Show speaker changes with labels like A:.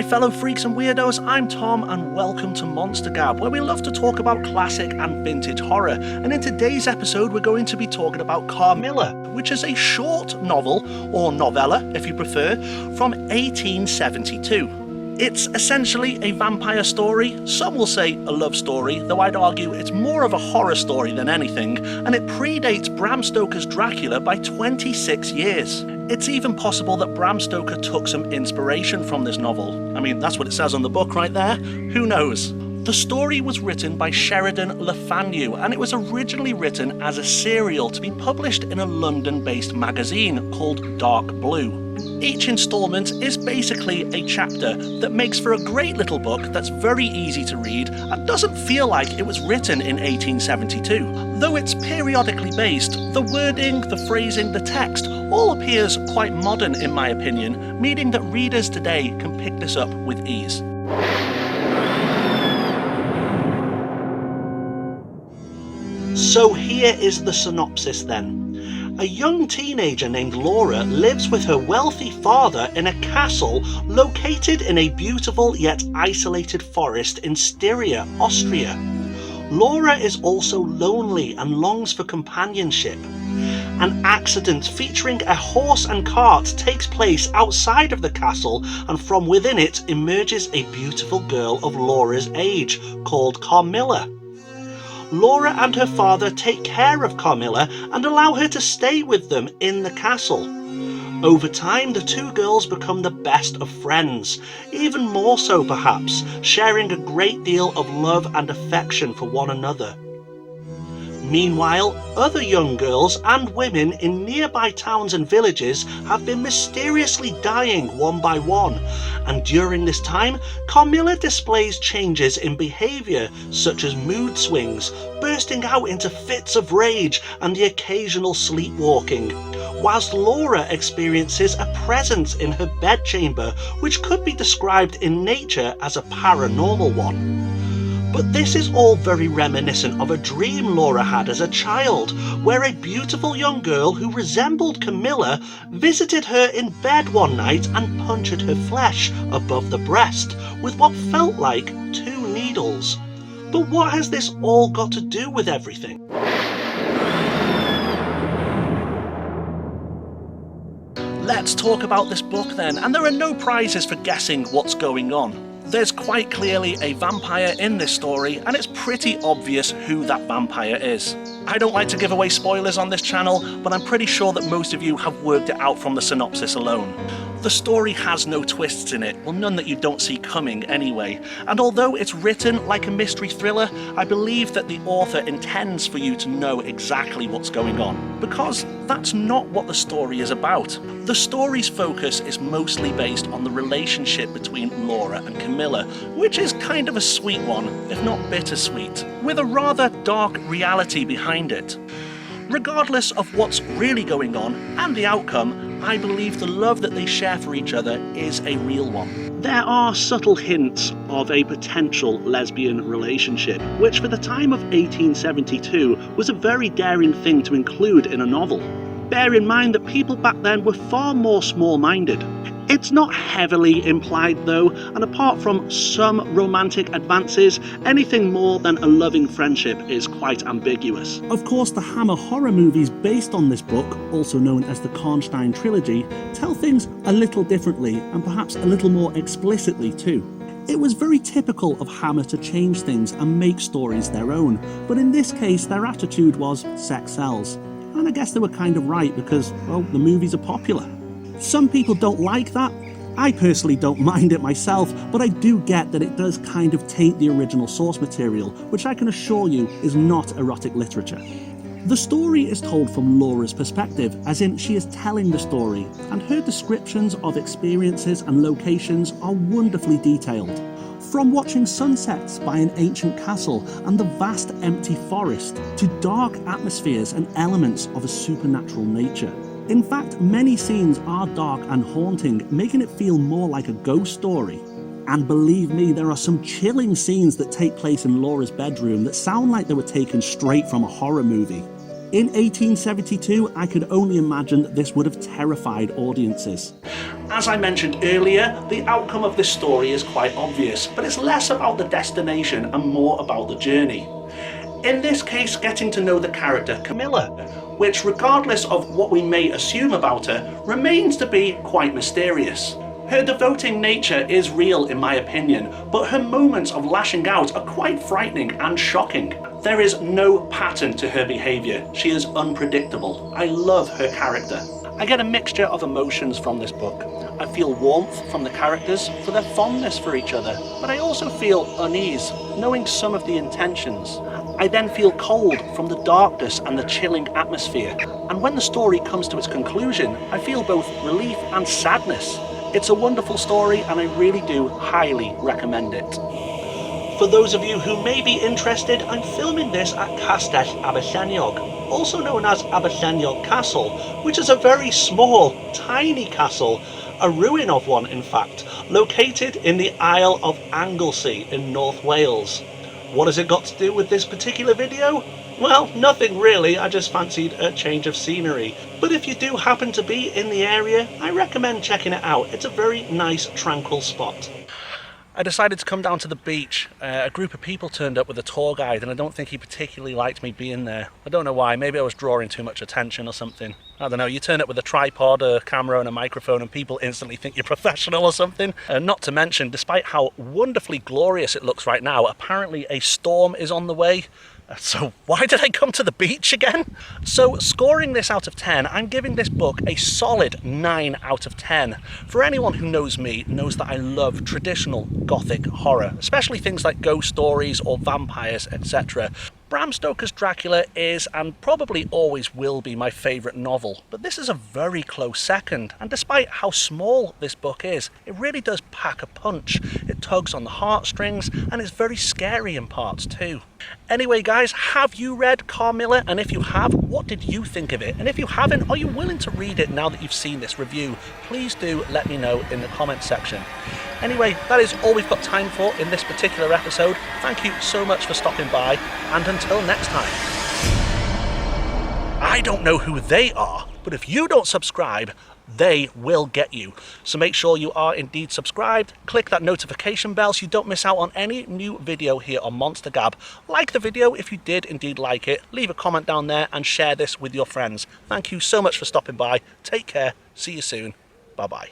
A: fellow freaks and weirdos, I'm Tom and welcome to Monster Gab, where we love to talk about classic and vintage horror. And in today's episode we're going to be talking about Carmilla, which is a short novel, or novella if you prefer, from 1872. It's essentially a vampire story, some will say a love story, though I'd argue it's more of a horror story than anything, and it predates Bram Stoker's Dracula by 26 years. It's even possible that Bram Stoker took some inspiration from this novel. I mean, that's what it says on the book right there. Who knows? The story was written by Sheridan Le Fanu, and it was originally written as a serial to be published in a London-based magazine called Dark Blue. Each instalment is basically a chapter that makes for a great little book that's very easy to read and doesn't feel like it was written in 1872. Though it's periodically based, the wording, the phrasing, the text all appears quite modern in my opinion, meaning that readers today can pick this up with ease. So here is the synopsis then. A young teenager named Laura lives with her wealthy father in a castle located in a beautiful yet isolated forest in Styria, Austria. Laura is also lonely and longs for companionship. An accident featuring a horse and cart takes place outside of the castle, and from within it emerges a beautiful girl of Laura's age called Carmilla. Laura and her father take care of Carmilla and allow her to stay with them in the castle. Over time, the two girls become the best of friends, even more so perhaps, sharing a great deal of love and affection for one another. Meanwhile, other young girls and women in nearby towns and villages have been mysteriously dying one by one, and during this time, Carmilla displays changes in behaviour such as mood swings, bursting out into fits of rage and the occasional sleepwalking, whilst Laura experiences a presence in her bedchamber which could be described in nature as a paranormal one. But this is all very reminiscent of a dream Laura had as a child, where a beautiful young girl who resembled Carmilla visited her in bed one night and punctured her flesh above the breast with what felt like 2 needles. But what has this all got to do with everything? Let's talk about this book then, and there are no prizes for guessing what's going on. There's quite clearly a vampire in this story, and it's pretty obvious who that vampire is. I don't like to give away spoilers on this channel, but I'm pretty sure that most of you have worked it out from the synopsis alone. The story has no twists in it, well none that you don't see coming anyway, and although it's written like a mystery thriller, I believe that the author intends for you to know exactly what's going on, because that's not what the story is about. The story's focus is mostly based on the relationship between Laura and Carmilla, which is kind of a sweet one, if not bittersweet, with a rather dark reality behind it. Regardless of what's really going on and the outcome, I believe the love that they share for each other is a real one. There are subtle hints of a potential lesbian relationship, which for the time of 1872 was a very daring thing to include in a novel. Bear in mind that people back then were far more small-minded. It's not heavily implied though, and apart from some romantic advances, anything more than a loving friendship is quite ambiguous. Of course, the Hammer horror movies based on this book, also known as the Karnstein trilogy, tell things a little differently and perhaps a little more explicitly too. It was very typical of Hammer to change things and make stories their own, but in this case their attitude was sex sells. And I guess they were kind of right because, well, the movies are popular. Some people don't like that. I personally don't mind it myself, but I do get that it does kind of taint the original source material, which I can assure you is not erotic literature. The story is told from Laura's perspective, as in she is telling the story, and her descriptions of experiences and locations are wonderfully detailed. From watching sunsets by an ancient castle and the vast empty forest, to dark atmospheres and elements of a supernatural nature. In fact, many scenes are dark and haunting, making it feel more like a ghost story. And believe me, there are some chilling scenes that take place in Laura's bedroom that sound like they were taken straight from a horror movie. In 1872, I could only imagine that this would have terrified audiences. As I mentioned earlier, the outcome of this story is quite obvious, but it's less about the destination and more about the journey. In this case, getting to know the character Carmilla, which, regardless of what we may assume about her, remains to be quite mysterious. Her devoting nature is real in my opinion, but her moments of lashing out are quite frightening and shocking. There is no pattern to her behaviour. She is unpredictable. I love her character. I get a mixture of emotions from this book. I feel warmth from the characters for their fondness for each other, but I also feel unease, knowing some of the intentions. I then feel cold from the darkness and the chilling atmosphere, and when the story comes to its conclusion, I feel both relief and sadness. It's a wonderful story and I really do highly recommend it. For those of you who may be interested, I'm filming this at Castell Aberlleiniog, also known as Aberlleiniog Castle, which is a very small, tiny castle, a ruin of one in fact, located in the Isle of Anglesey in North Wales. What has it got to do with this particular video? Well, nothing really, I just fancied a change of scenery. But if you do happen to be in the area, I recommend checking it out. It's a very nice, tranquil spot. I decided to come down to the beach. A group of people turned up with a tour guide and I don't think he particularly liked me being there. I don't know why, maybe I was drawing too much attention or something. I don't know, you turn up with a tripod, a camera and a microphone and people instantly think you're professional or something. Not to mention, despite how wonderfully glorious it looks right now, apparently a storm is on the way. So why did I come to the beach again? So scoring this out of 10, I'm giving this book a solid 9 out of 10. For anyone who knows me knows that I love traditional Gothic horror, especially things like ghost stories or vampires, etc. Bram Stoker's Dracula is and probably always will be my favourite novel, but this is a very close second, and despite how small this book is, it really does pack a punch. It tugs on the heartstrings and it's very scary in parts too. Anyway guys, have you read Carmilla? And if you have, what did you think of it? And if you haven't, are you willing to read it now that you've seen this review? Please do let me know in the comments section. Anyway, that is all we've got time for in this particular episode. Thank you so much for stopping by, and until next time. I don't know who they are, but if you don't subscribe, they will get you. So make sure you are indeed subscribed, click that notification bell so you don't miss out on any new video here on Monster Gab. Like the video if you did indeed like it, leave a comment down there and share this with your friends. Thank you so much for stopping by, take care, see you soon, bye bye.